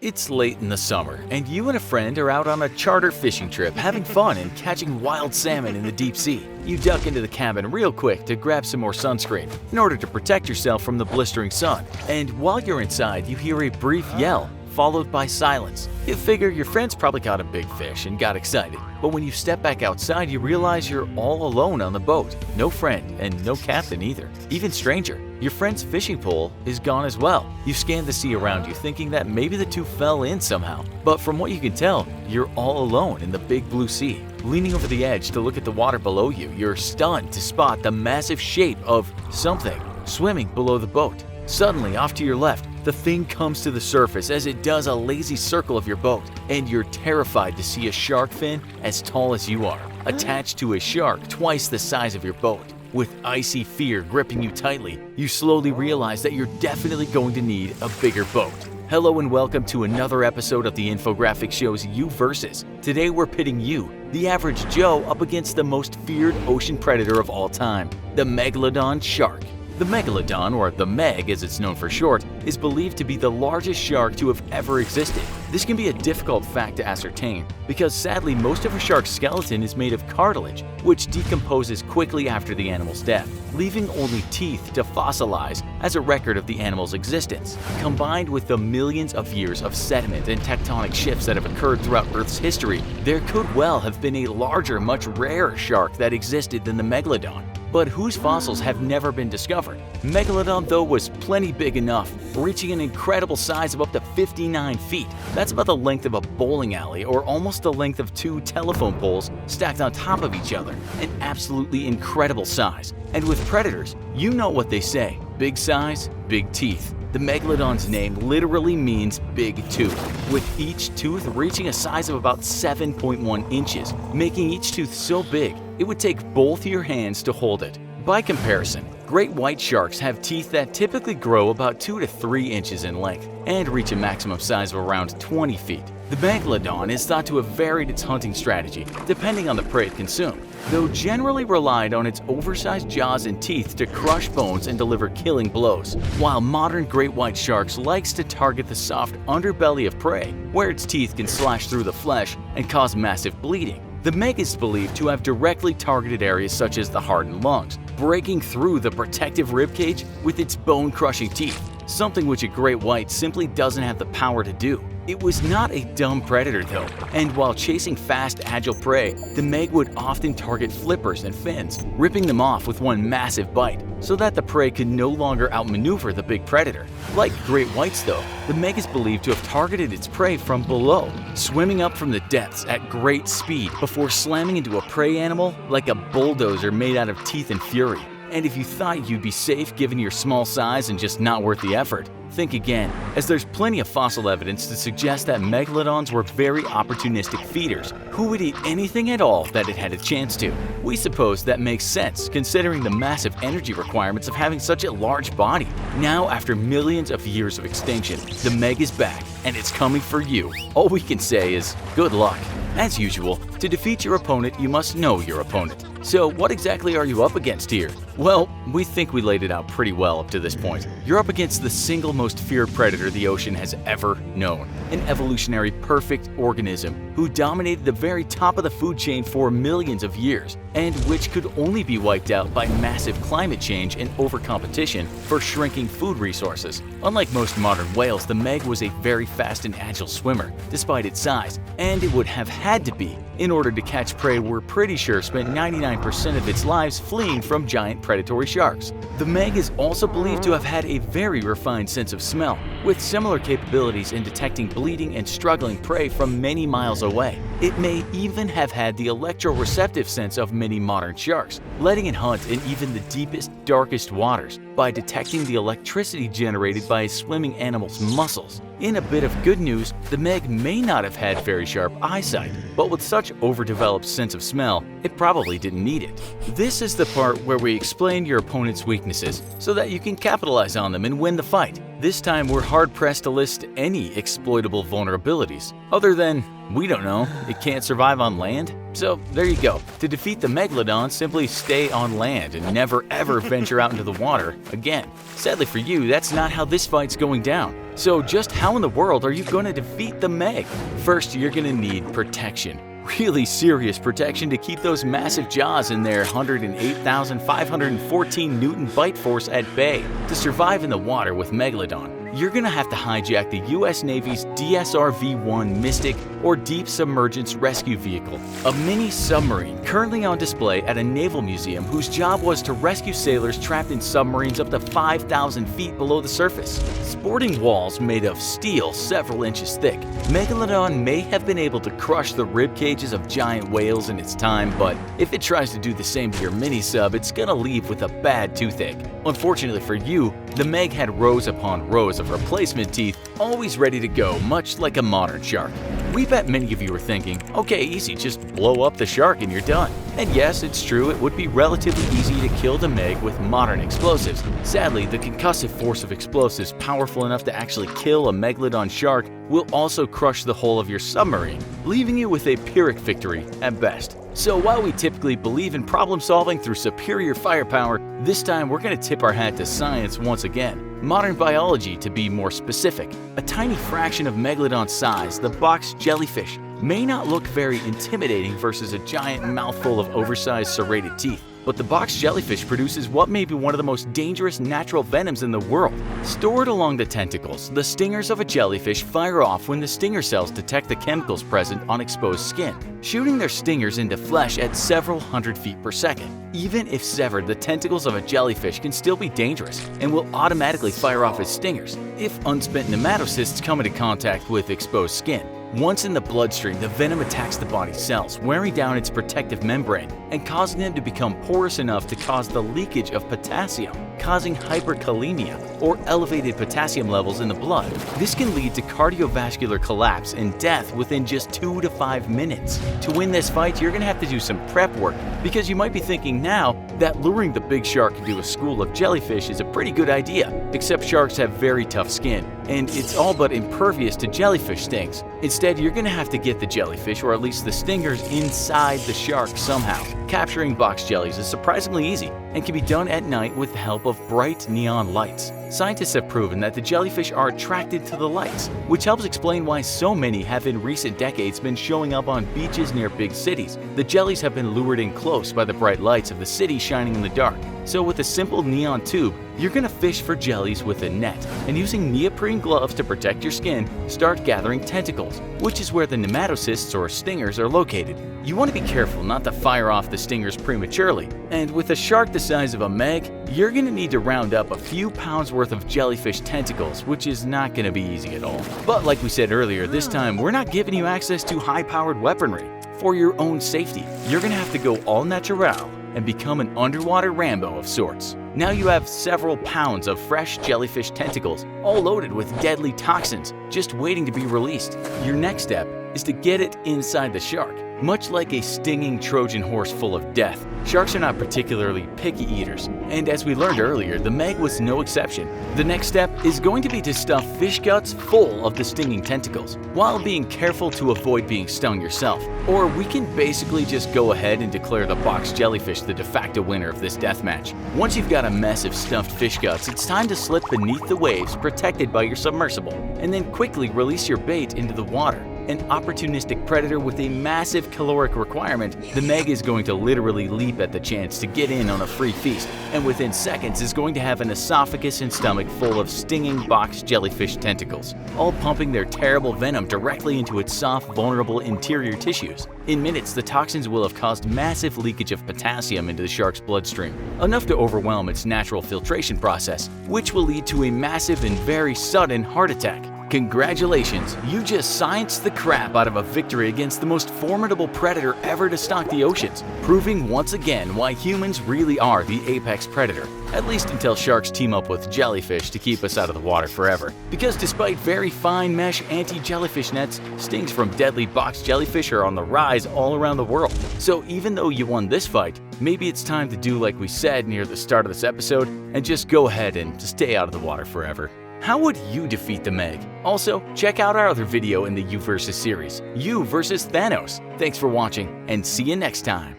It's late in the summer, and you and a friend are out on a charter fishing trip having fun and catching wild salmon in the deep sea. You duck into the cabin real quick to grab some more sunscreen in order to protect yourself from the blistering sun. And while you're inside, you hear a brief yell, followed by silence. You figure your friend's probably caught a big fish and got excited, but when you step back outside, you realize you're all alone on the boat. No friend and no captain either. Even stranger, your friend's fishing pole is gone as well. You scan the sea around you thinking that maybe the two fell in somehow, but from what you can tell, you're all alone in the big blue sea. Leaning over the edge to look at the water below you, you're stunned to spot the massive shape of something swimming below the boat. Suddenly, off to your left, the thing comes to the surface as it does a lazy circle of your boat, and you're terrified to see a shark fin as tall as you are, attached to a shark twice the size of your boat. With icy fear gripping you tightly, you slowly realize that you're definitely going to need a bigger boat. Hello and welcome to another episode of the infographic show's You Versus. Today we're pitting you, the average Joe, up against the most feared ocean predator of all time, the Megalodon shark. The Megalodon, or the Meg as it's known for short, is believed to be the largest shark to have ever existed. This can be a difficult fact to ascertain because sadly most of a shark's skeleton is made of cartilage, which decomposes quickly after the animal's death, leaving only teeth to fossilize as a record of the animal's existence. Combined with the millions of years of sediment and tectonic shifts that have occurred throughout Earth's history, there could well have been a larger, much rarer shark that existed than the Megalodon, but whose fossils have never been discovered. Megalodon, though, was plenty big enough, reaching an incredible size of up to 59 feet. That's about the length of a bowling alley or almost the length of two telephone poles stacked on top of each other. An absolutely incredible size. And with predators, you know what they say, big size, big teeth. The Megalodon's name literally means big tooth, with each tooth reaching a size of about 7.1 inches, making each tooth so big it would take both your hands to hold it. By comparison, great white sharks have teeth that typically grow about 2 to 3 inches in length and reach a maximum size of around 20 feet. The Megalodon is thought to have varied its hunting strategy depending on the prey it consumed, though generally relied on its oversized jaws and teeth to crush bones and deliver killing blows, while modern great white sharks likes to target the soft underbelly of prey, where its teeth can slash through the flesh and cause massive bleeding. The Meg is believed to have directly targeted areas such as the heart and lungs, breaking through the protective ribcage with its bone-crushing teeth, something which a great white simply doesn't have the power to do. It was not a dumb predator though, and while chasing fast, agile prey, the Meg would often target flippers and fins, ripping them off with one massive bite, so that the prey could no longer outmaneuver the big predator. Like great whites though, the Meg is believed to have targeted its prey from below, swimming up from the depths at great speed before slamming into a prey animal like a bulldozer made out of teeth and fury. And if you thought you'd be safe given your small size and just not worth the effort, think again, as there's plenty of fossil evidence to suggest that Megalodons were very opportunistic feeders who would eat anything at all that it had a chance to. We suppose that makes sense considering the massive energy requirements of having such a large body. Now, after millions of years of extinction, the Meg is back and it's coming for you. All we can say is good luck. As usual, to defeat your opponent, you must know your opponent. So what exactly are you up against here? Well, we think we laid it out pretty well up to this point. You're up against the single most feared predator the ocean has ever known, an evolutionary perfect organism who dominated the very top of the food chain for millions of years, and which could only be wiped out by massive climate change and overcompetition for shrinking food resources. Unlike most modern whales, the Meg was a very fast and agile swimmer, despite its size, and it would have had to be in order to catch prey we're pretty sure spent 99% of its lives fleeing from giant predatory sharks. The Meg is also believed to have had a very refined sense of smell, with similar capabilities in detecting bleeding and struggling prey from many miles away. It may even have had the electroreceptive sense of many modern sharks, letting it hunt in even the deepest, darkest waters by detecting the electricity generated by a swimming animal's muscles. In a bit of good news, the Meg may not have had very sharp eyesight, but with such overdeveloped sense of smell, it probably didn't need it. This is the part where we explain your opponent's weaknesses so that you can capitalize on them and win the fight. this time we're hard-pressed to list any exploitable vulnerabilities, other than, we don't know, it can't survive on land? So there you go. To defeat the Megalodon, simply stay on land and never ever venture out into the water again. Sadly for you, that's not how this fight's going down. So just how in the world are you going to defeat the Meg? First, you're going to need protection. Really serious protection to keep those massive jaws in their 108,514 Newton bite force at bay. To survive in the water with Megalodon, you're gonna have to hijack the US Navy's DSR-V1 Mystic, or Deep Submergence Rescue Vehicle, a mini submarine currently on display at a naval museum whose job was to rescue sailors trapped in submarines up to 5,000 feet below the surface. Sporting walls made of steel several inches thick, Megalodon may have been able to crush the rib cages of giant whales in its time, but if it tries to do the same to your mini-sub, it's gonna leave with a bad toothache. Unfortunately for you, the Meg had rows upon rows of replacement teeth always ready to go, much like a modern shark. We bet many of you are thinking, okay, easy, just blow up the shark and you're done. And yes, it's true, it would be relatively easy to kill the Meg with modern explosives. Sadly, the concussive force of explosives powerful enough to actually kill a Megalodon shark will also crush the hull of your submarine, leaving you with a Pyrrhic victory at best. So while we typically believe in problem solving through superior firepower, this time we're going to tip our hat to science once again. Modern biology, to be more specific. A tiny fraction of Megalodon size, the box jellyfish, may not look very intimidating versus a giant mouthful of oversized serrated teeth. But the box jellyfish produces what may be one of the most dangerous natural venoms in the world. Stored along the tentacles, the stingers of a jellyfish fire off when the stinger cells detect the chemicals present on exposed skin, shooting their stingers into flesh at several hundred feet per second. Even if severed, the tentacles of a jellyfish can still be dangerous and will automatically fire off its stingers if unspent nematocysts come into contact with exposed skin. Once in the bloodstream, the venom attacks the body's cells, wearing down its protective membrane and causing them to become porous enough to cause the leakage of potassium, causing hyperkalemia, or elevated potassium levels in the blood. This can lead to cardiovascular collapse and death within just 2 to 5 minutes. To win this fight, you're going to have to do some prep work, because you might be thinking now that luring the big shark into a school of jellyfish is a pretty good idea, except sharks have very tough skin, and it's all but impervious to jellyfish stings. Instead, you're going to have to get the jellyfish, or at least the stingers, inside the shark somehow. Capturing box jellies is surprisingly easy and can be done at night with the help of bright neon lights. Scientists have proven that the jellyfish are attracted to the lights, which helps explain why so many have in recent decades been showing up on beaches near big cities. The jellies have been lured in close by the bright lights of the city shining in the dark. So with a simple neon tube, you're going to fish for jellies with a net, and using neoprene gloves to protect your skin, start gathering tentacles, which is where the nematocysts or stingers are located. You want to be careful not to fire off the stingers prematurely, and with a shark the size of a Meg, you're going to need to round up a few pounds worth of jellyfish tentacles, which is not going to be easy at all. But like we said earlier, this time we're not giving you access to high-powered weaponry. For your own safety, you're going to have to go all natural and become an underwater Rambo of sorts. Now you have several pounds of fresh jellyfish tentacles, all loaded with deadly toxins, just waiting to be released. Your next step is to get it inside the shark. Much like a stinging Trojan horse full of death, sharks are not particularly picky eaters, and as we learned earlier, the Meg was no exception. The next step is going to be to stuff fish guts full of the stinging tentacles, while being careful to avoid being stung yourself. Or we can basically just go ahead and declare the box jellyfish the de facto winner of this deathmatch. Once you've got a mess of stuffed fish guts, it's time to slip beneath the waves protected by your submersible, and then quickly release your bait into the water. An opportunistic predator with a massive caloric requirement, the Meg is going to literally leap at the chance to get in on a free feast, and within seconds is going to have an esophagus and stomach full of stinging box jellyfish tentacles, all pumping their terrible venom directly into its soft, vulnerable interior tissues. In minutes, the toxins will have caused massive leakage of potassium into the shark's bloodstream, enough to overwhelm its natural filtration process, which will lead to a massive and very sudden heart attack. Congratulations, you just scienced the crap out of a victory against the most formidable predator ever to stalk the oceans, proving once again why humans really are the apex predator, at least until sharks team up with jellyfish to keep us out of the water forever. Because despite very fine mesh anti-jellyfish nets, stings from deadly box jellyfish are on the rise all around the world. So even though you won this fight, maybe it's time to do like we said near the start of this episode and just go ahead and stay out of the water forever. How would you defeat the Meg? Also, check out our other video in the You vs. series, You vs. Thanos. Thanks for watching, and see you next time.